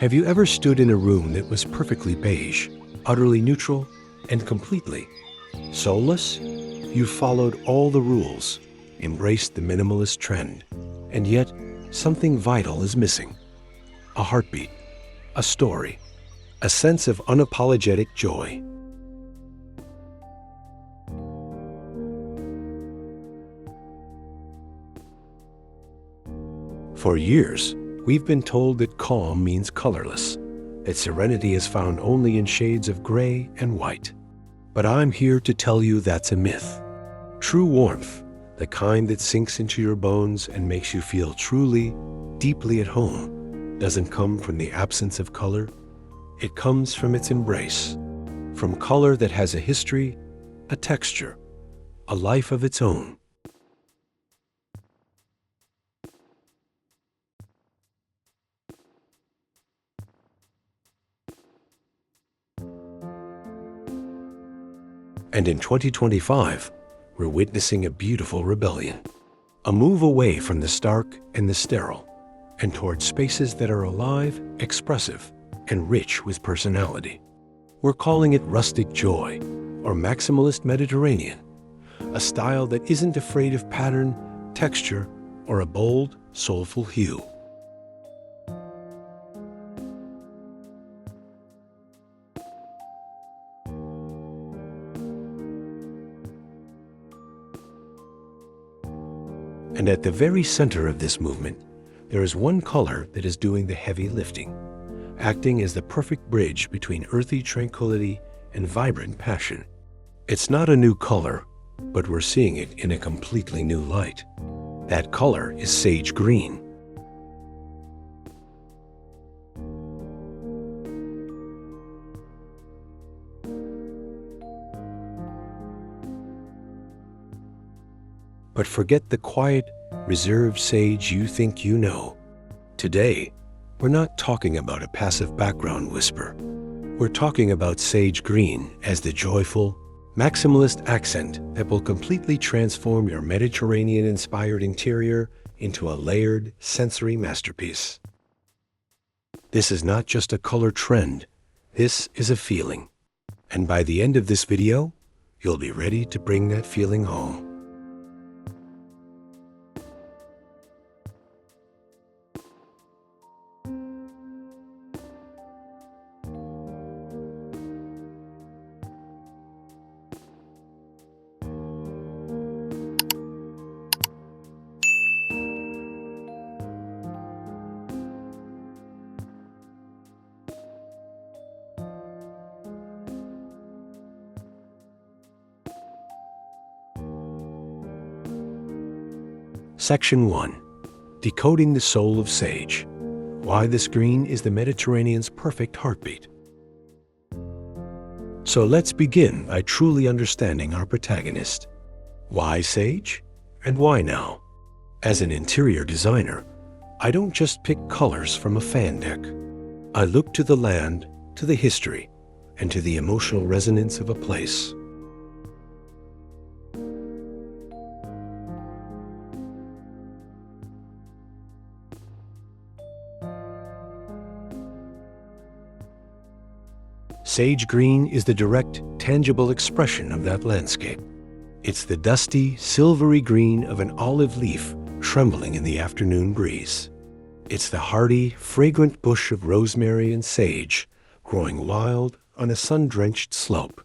Have you ever stood in a room that was perfectly beige, utterly neutral, and completely soulless? You followed all the rules, embraced the minimalist trend, and yet something vital is missing. A heartbeat, a story, a sense of unapologetic joy. For years, we've been told that calm means colorless, that serenity is found only in shades of gray and white. But I'm here to tell you that's a myth. True warmth, the kind that sinks into your bones and makes you feel truly, deeply at home, doesn't come from the absence of color. It comes from its embrace, from color that has a history, a texture, a life of its own. And in 2025, we're witnessing a beautiful rebellion. A move away from the stark and the sterile, and towards spaces that are alive, expressive, and rich with personality. We're calling it Rustic Joy, or Maximalist Mediterranean, a style that isn't afraid of pattern, texture, or a bold, soulful hue. And at the very center of this movement, there is one color that is doing the heavy lifting, acting as the perfect bridge between earthy tranquility and vibrant passion. It's not a new color, but we're seeing it in a completely new light. That color is sage green. But forget the quiet, reserved sage you think you know. Today, we're not talking about a passive background whisper. We're talking about sage green as the joyful, maximalist accent that will completely transform your Mediterranean-inspired interior into a layered, sensory masterpiece. This is not just a color trend. This is a feeling. And by the end of this video, you'll be ready to bring that feeling home. Section 1. Decoding the Soul of Sage. Why this green is the Mediterranean's perfect heartbeat. So let's begin by truly understanding our protagonist. Why sage? And why now? As an interior designer, I don't just pick colors from a fan deck. I look to the land, to the history, and to the emotional resonance of a place. Sage green is the direct, tangible expression of that landscape. It's the dusty, silvery green of an olive leaf trembling in the afternoon breeze. It's the hardy, fragrant bush of rosemary and sage growing wild on a sun-drenched slope.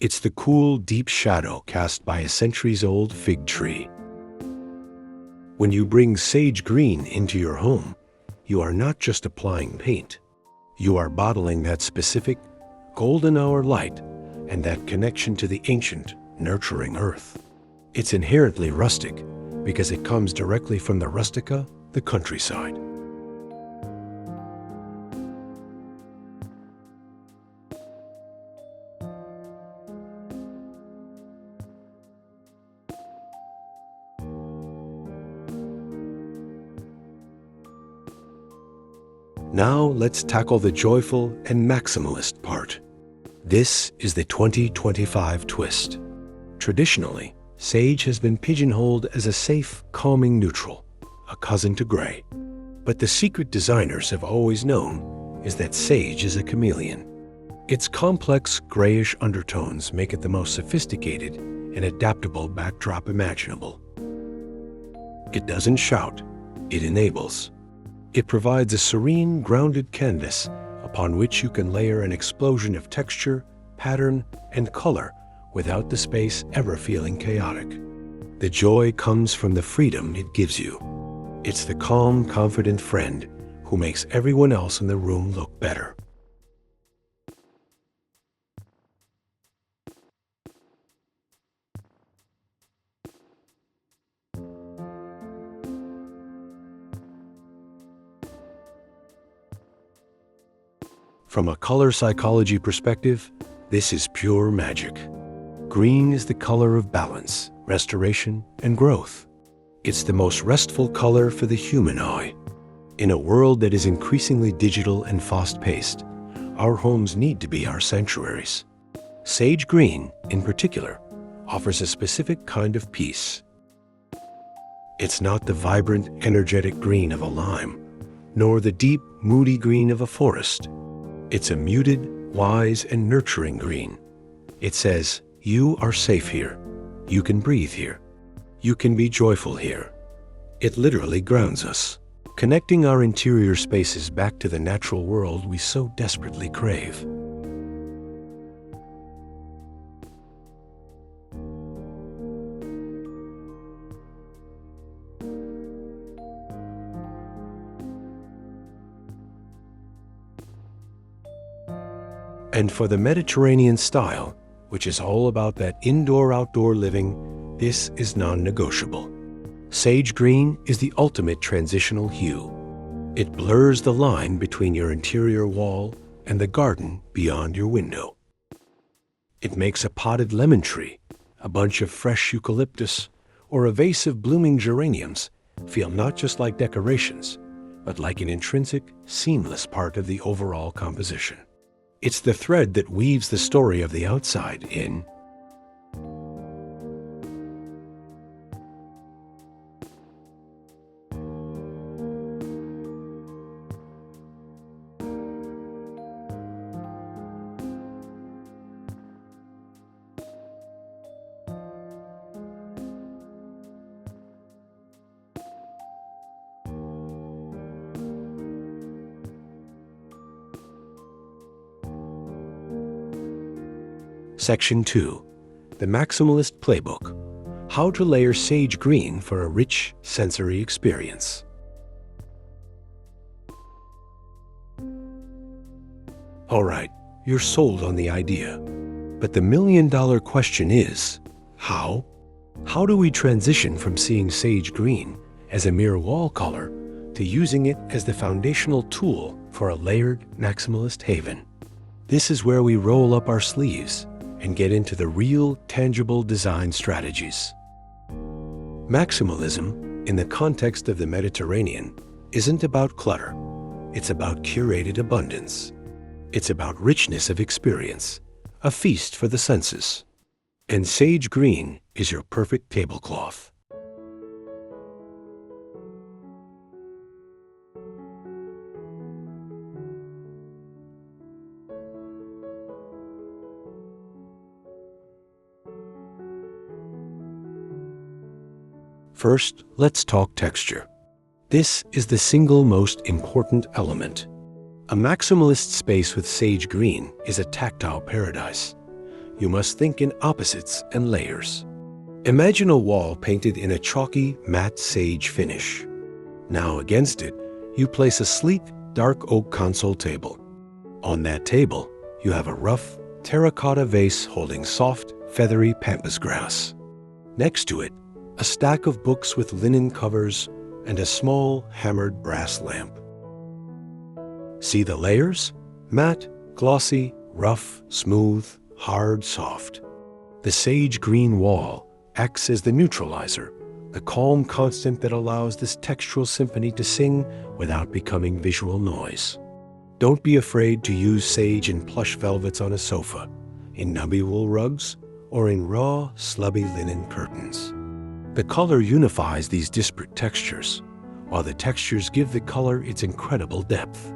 It's the cool, deep shadow cast by a centuries-old fig tree. When you bring sage green into your home, you are not just applying paint. You are bottling that specific, golden hour light and that connection to the ancient, nurturing earth. It's inherently rustic because it comes directly from the rustica, the countryside. Now let's tackle the joyful and maximalist part. This is the 2025 twist. Traditionally, sage has been pigeonholed as a safe, calming neutral, a cousin to gray. But the secret designers have always known is that sage is a chameleon. Its complex grayish undertones make it the most sophisticated and adaptable backdrop imaginable. It doesn't shout, it enables. It provides a serene, grounded canvas upon which you can layer an explosion of texture, pattern, and color without the space ever feeling chaotic. The joy comes from the freedom it gives you. It's the calm, confident friend who makes everyone else in the room look better. From a color psychology perspective, this is pure magic. Green is the color of balance, restoration, and growth. It's the most restful color for the human eye. In a world that is increasingly digital and fast-paced, our homes need to be our sanctuaries. Sage green, in particular, offers a specific kind of peace. It's not the vibrant, energetic green of a lime, nor the deep, moody green of a forest. It's a muted, wise, and nurturing green. It says, you are safe here. You can breathe here. You can be joyful here. It literally grounds us, connecting our interior spaces back to the natural world we so desperately crave. And for the Mediterranean style, which is all about that indoor-outdoor living, this is non-negotiable. Sage green is the ultimate transitional hue. It blurs the line between your interior wall and the garden beyond your window. It makes a potted lemon tree, a bunch of fresh eucalyptus, or a vase of blooming geraniums feel not just like decorations, but like an intrinsic, seamless part of the overall composition. It's the thread that weaves the story of the outside in. Section 2. The Maximalist Playbook. How to layer sage green for a rich sensory experience. All right, you're sold on the idea. But the million-dollar question is, how? How do we transition from seeing sage green as a mere wall color to using it as the foundational tool for a layered maximalist haven? This is where we roll up our sleeves and get into the real, tangible design strategies. Maximalism, in the context of the Mediterranean, isn't about clutter. It's about curated abundance. It's about richness of experience, a feast for the senses. And sage green is your perfect tablecloth. First, let's talk texture. This is the single most important element. A maximalist space with sage green is a tactile paradise. You must think in opposites and layers. Imagine a wall painted in a chalky, matte sage finish. Now against it, you place a sleek, dark oak console table. On that table, you have a rough, terracotta vase holding soft, feathery pampas grass. Next to it, a stack of books with linen covers and a small, hammered brass lamp. See the layers? Matte, glossy, rough, smooth, hard, soft. The sage green wall acts as the neutralizer, the calm constant that allows this textural symphony to sing without becoming visual noise. Don't be afraid to use sage in plush velvets on a sofa, in nubby wool rugs, or in raw, slubby linen curtains. The color unifies these disparate textures, while the textures give the color its incredible depth.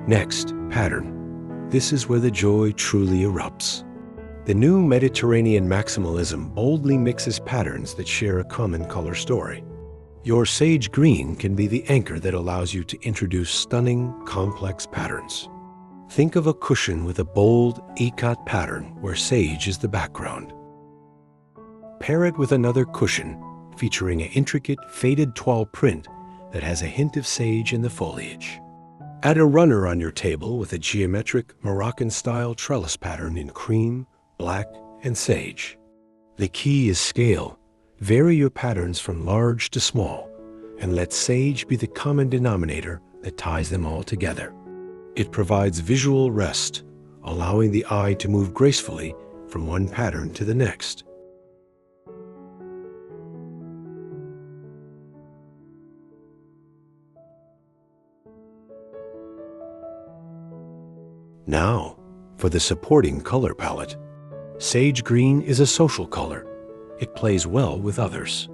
Next, pattern. This is where the joy truly erupts. The new Mediterranean maximalism boldly mixes patterns that share a common color story. Your sage green can be the anchor that allows you to introduce stunning, complex patterns. Think of a cushion with a bold, ikat pattern where sage is the background. Pair it with another cushion featuring an intricate, faded toile print that has a hint of sage in the foliage. Add a runner on your table with a geometric Moroccan-style trellis pattern in cream, black, and sage. The key is scale. Vary your patterns from large to small, and let sage be the common denominator that ties them all together. It provides visual rest, allowing the eye to move gracefully from one pattern to the next. Now, for the supporting color palette. Sage green is a social color. It plays well with others.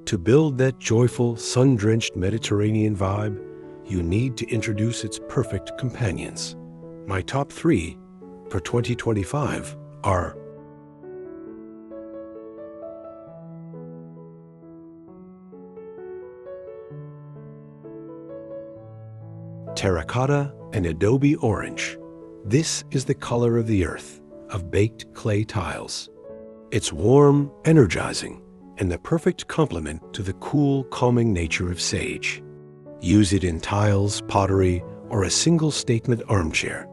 To build that joyful, sun-drenched Mediterranean vibe, you need to introduce its perfect companions. My top 3 for 2025 are terracotta and adobe orange. This is the color of the earth, of baked clay tiles. It's warm, energizing, and the perfect complement to the cool, calming nature of sage. Use it in tiles, pottery, or a single-statement armchair.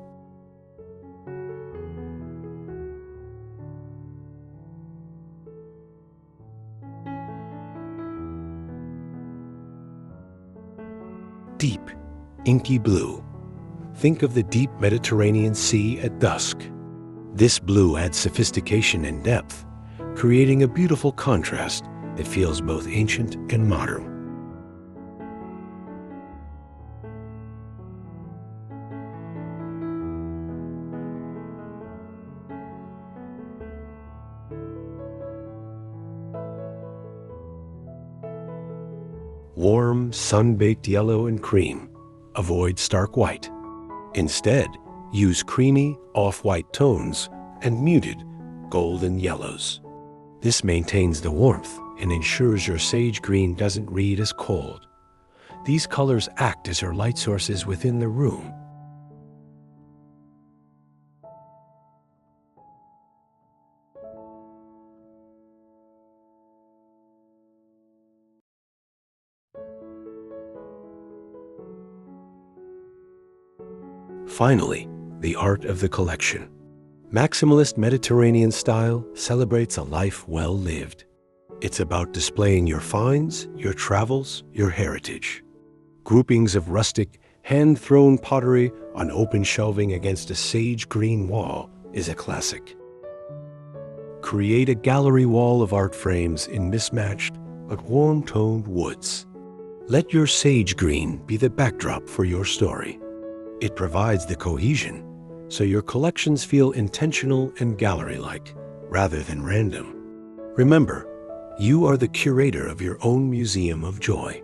Deep, inky blue. Think of the deep Mediterranean Sea at dusk. This blue adds sophistication and depth, creating a beautiful contrast that feels both ancient and modern. Warm, sun-baked yellow and cream. Avoid stark white. Instead, use creamy, off-white tones and muted, golden yellows. This maintains the warmth and ensures your sage green doesn't read as cold. These colors act as your light sources within the room. Finally, the art of the collection. Maximalist Mediterranean style celebrates a life well lived. It's about displaying your finds, your travels, your heritage. Groupings of rustic, hand-thrown pottery on open shelving against a sage green wall is a classic. Create a gallery wall of art frames in mismatched but warm-toned woods. Let your sage green be the backdrop for your story. It provides the cohesion, so your collections feel intentional and gallery-like, rather than random. Remember, you are the curator of your own museum of joy.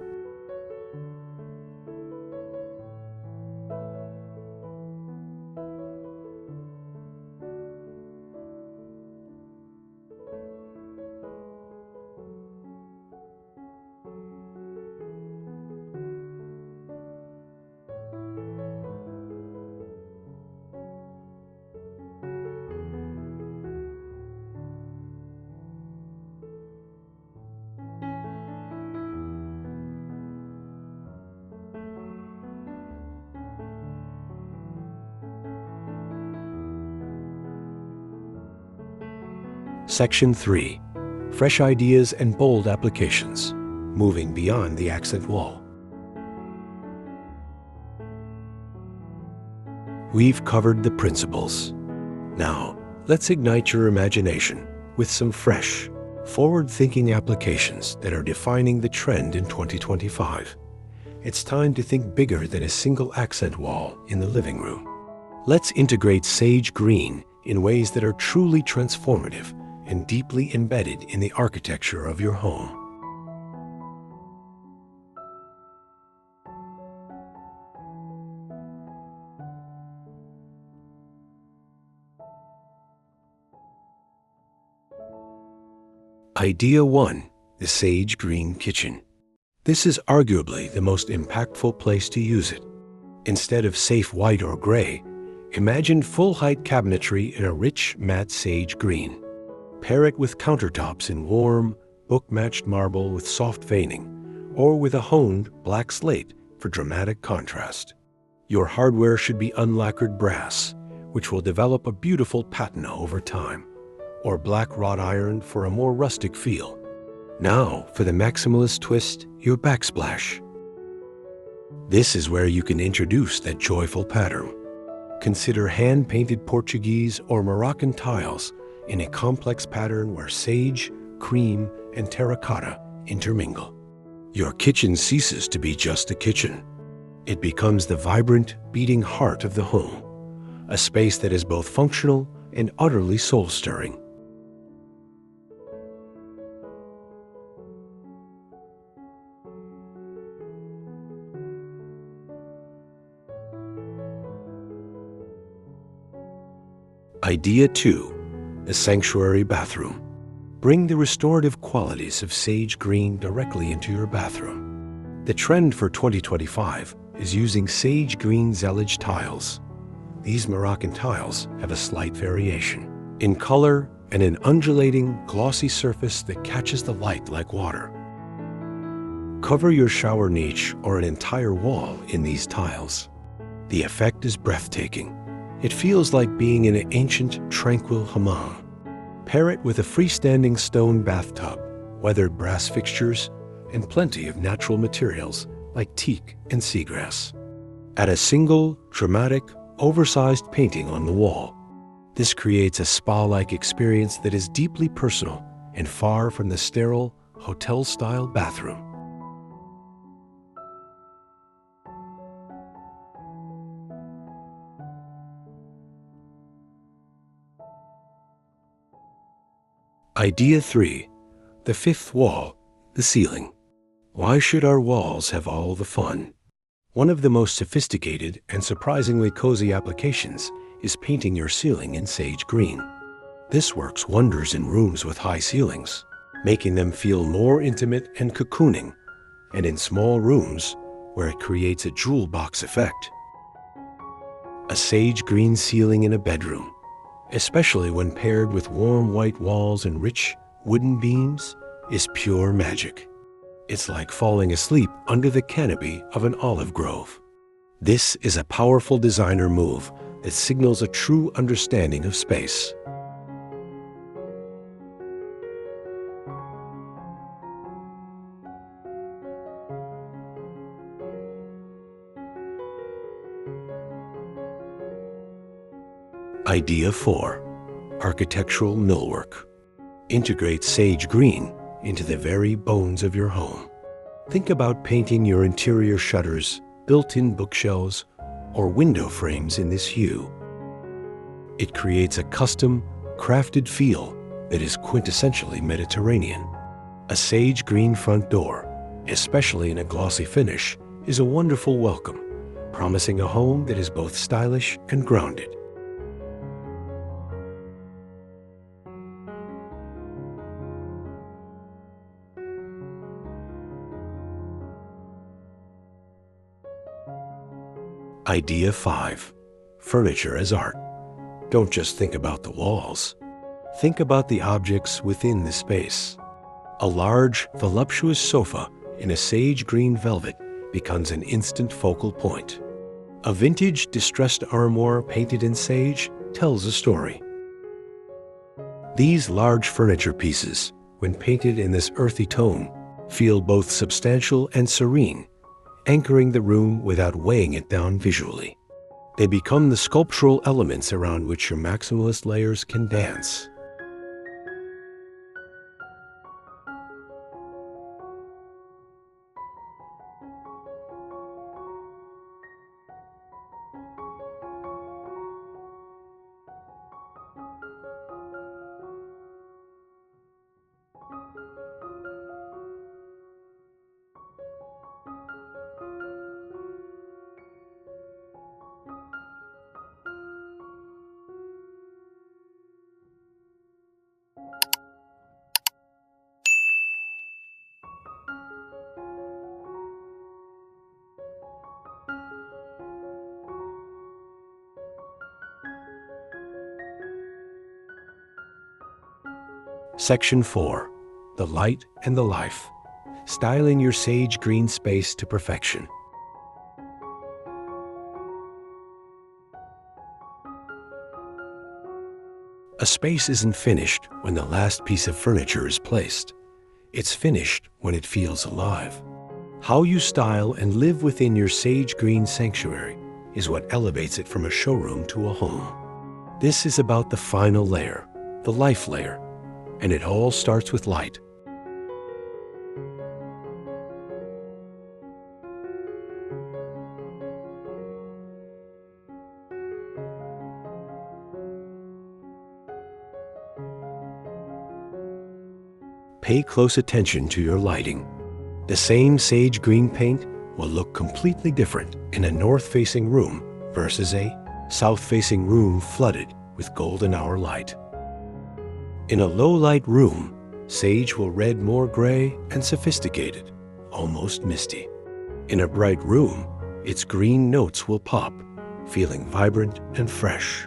Section 3. Fresh ideas and bold applications, moving beyond the accent wall. We've covered the principles. Now, let's ignite your imagination with some fresh, forward-thinking applications that are defining the trend in 2025. It's time to think bigger than a single accent wall in the living room. Let's integrate sage green in ways that are truly transformative and deeply embedded in the architecture of your home. Idea 1. The Sage Green Kitchen. This is arguably the most impactful place to use it. Instead of safe white or gray, imagine full-height cabinetry in a rich matte sage green. Pair it with countertops in warm, book-matched marble with soft veining, or with a honed black slate for dramatic contrast. Your hardware should be unlacquered brass, which will develop a beautiful patina over time, or black wrought iron for a more rustic feel. Now, for the maximalist twist, your backsplash. This is where you can introduce that joyful pattern. Consider hand-painted Portuguese or Moroccan tiles in a complex pattern where sage, cream, and terracotta intermingle. Your kitchen ceases to be just a kitchen. It becomes the vibrant, beating heart of the home, a space that is both functional and utterly soul-stirring. Idea 2. The Sanctuary Bathroom. Bring the restorative qualities of sage green directly into your bathroom. The trend for 2025 is using sage green Zellige tiles. These Moroccan tiles have a slight variation in color and an undulating, glossy surface that catches the light like water. Cover your shower niche or an entire wall in these tiles. The effect is breathtaking. It feels like being in an ancient, tranquil hammam. Pair it with a freestanding stone bathtub, weathered brass fixtures, and plenty of natural materials like teak and seagrass. Add a single, dramatic, oversized painting on the wall. This creates a spa-like experience that is deeply personal and far from the sterile, hotel-style bathroom. Idea 3. The fifth wall, the ceiling. Why should our walls have all the fun? One of the most sophisticated and surprisingly cozy applications is painting your ceiling in sage green. This works wonders in rooms with high ceilings, making them feel more intimate and cocooning, and in small rooms where it creates a jewel box effect. A sage green ceiling in a bedroom, especially when paired with warm white walls and rich wooden beams, is pure magic. It's like falling asleep under the canopy of an olive grove. This is a powerful designer move that signals a true understanding of space. Idea 4. Architectural millwork. Integrate sage green into the very bones of your home. Think about painting your interior shutters, built-in bookshelves, or window frames in this hue. It creates a custom, crafted feel that is quintessentially Mediterranean. A sage green front door, especially in a glossy finish, is a wonderful welcome, promising a home that is both stylish and grounded. Idea 5. Furniture as art. Don't just think about the walls. Think about the objects within the space. A large, voluptuous sofa in a sage green velvet becomes an instant focal point. A vintage distressed armoire painted in sage tells a story. These large furniture pieces, when painted in this earthy tone, feel both substantial and serene, anchoring the room without weighing it down visually. They become the sculptural elements around which your maximalist layers can dance. Section 4. The Light and the Life. Styling your sage green space to perfection. A space isn't finished when the last piece of furniture is placed. It's finished when it feels alive. How you style and live within your sage green sanctuary is what elevates it from a showroom to a home. This is about the final layer, the life layer, and it all starts with light. Pay close attention to your lighting. The same sage green paint will look completely different in a north-facing room versus a south-facing room flooded with golden hour light. In a low-light room, sage will read more gray and sophisticated, almost misty. In a bright room, its green notes will pop, feeling vibrant and fresh.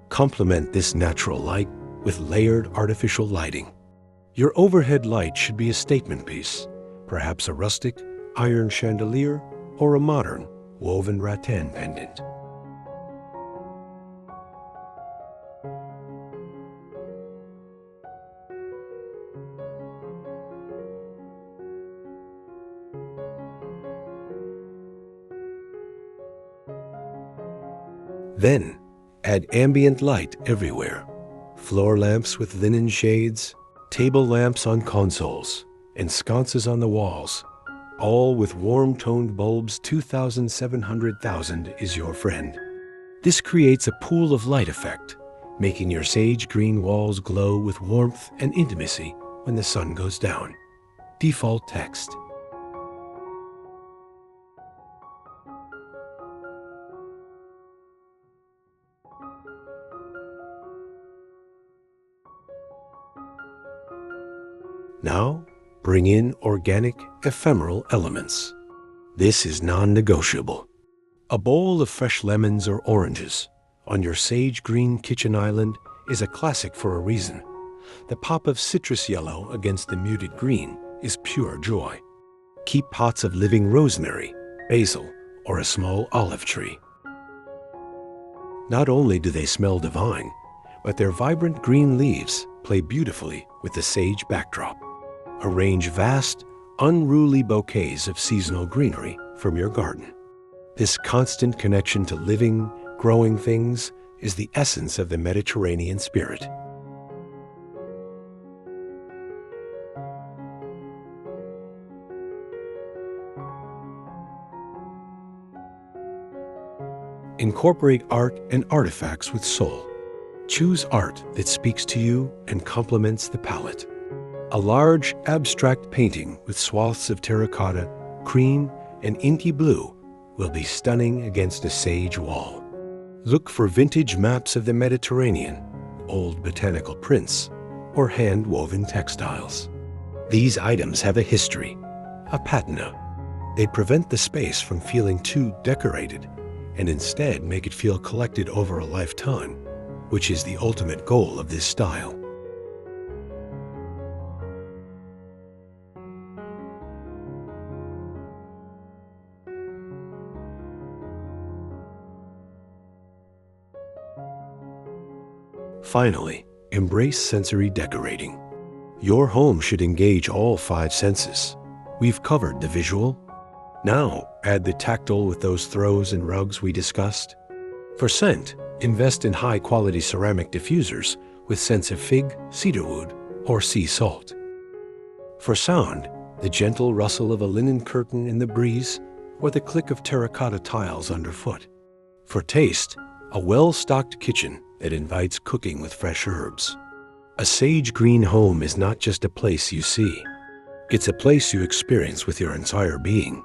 Complement this natural light with layered artificial lighting. Your overhead light should be a statement piece, perhaps a rustic, iron chandelier or a modern, woven rattan pendant. Then, add ambient light everywhere. Floor lamps with linen shades, table lamps on consoles, and sconces on the walls, all with warm-toned bulbs. 2,700,000 is your friend. This creates a pool of light effect, making your sage green walls glow with warmth and intimacy when the sun goes down. Default text. Now, bring in organic, ephemeral elements. This is non-negotiable. A bowl of fresh lemons or oranges on your sage green kitchen island is a classic for a reason. The pop of citrus yellow against the muted green is pure joy. Keep pots of living rosemary, basil, or a small olive tree. Not only do they smell divine, but their vibrant green leaves play beautifully with the sage backdrop. Arrange vast, unruly bouquets of seasonal greenery from your garden. This constant connection to living, growing things is the essence of the Mediterranean spirit. Incorporate art and artifacts with soul. Choose art that speaks to you and complements the palette. A large, abstract painting with swaths of terracotta, cream, and inky blue will be stunning against a sage wall. Look for vintage maps of the Mediterranean, old botanical prints, or hand-woven textiles. These items have a history, a patina. They prevent the space from feeling too decorated and instead make it feel collected over a lifetime, which is the ultimate goal of this style. Finally, embrace sensory decorating. Your home should engage all 5 senses. We've covered the visual. Now, add the tactile with those throws and rugs we discussed. For scent, invest in high-quality ceramic diffusers with scents of fig, cedarwood, or sea salt. For sound, the gentle rustle of a linen curtain in the breeze or the click of terracotta tiles underfoot. For taste, a well-stocked kitchen that invites cooking with fresh herbs. A sage green home is not just a place you see. It's a place you experience with your entire being.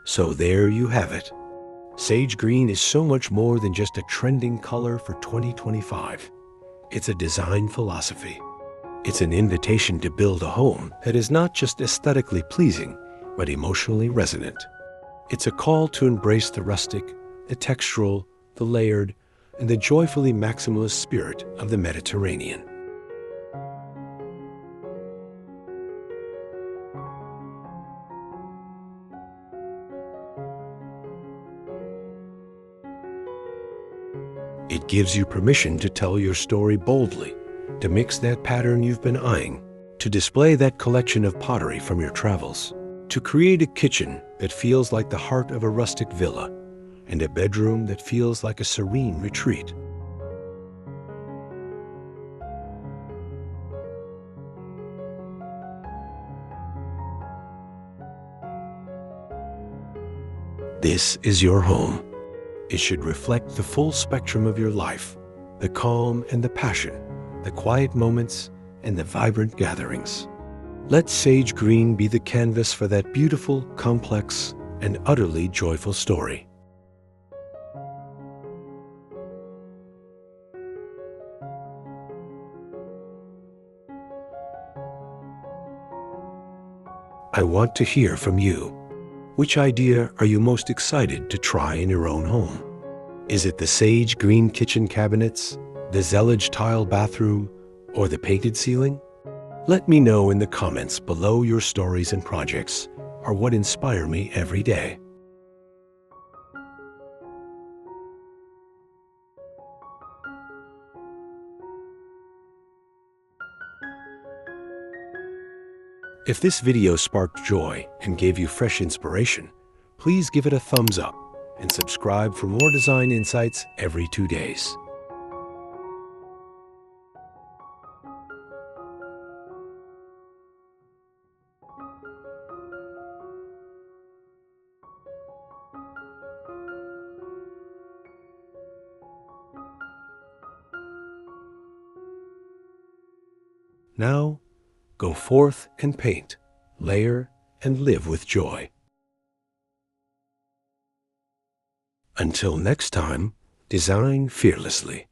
So there you have it. Sage green is so much more than just a trending color for 2025. It's a design philosophy. It's an invitation to build a home that is not just aesthetically pleasing, but emotionally resonant. It's a call to embrace the rustic, the textural, the layered, and the joyfully maximalist spirit of the Mediterranean. It gives you permission to tell your story boldly, to mix that pattern you've been eyeing, to display that collection of pottery from your travels, to create a kitchen that feels like the heart of a rustic villa, and a bedroom that feels like a serene retreat. This is your home. It should reflect the full spectrum of your life, the calm and the passion, the quiet moments and the vibrant gatherings. Let sage green be the canvas for that beautiful, complex, and utterly joyful story. I want to hear from you. Which idea are you most excited to try in your own home? Is it the sage green kitchen cabinets, the Zellige tile bathroom, or the painted ceiling? Let me know in the comments below. Your stories and projects are what inspire me every day. If this video sparked joy and gave you fresh inspiration, please give it a thumbs up and subscribe for more design insights every 2 days. Now, go forth and paint, layer, and live with joy. Until next time, design fearlessly.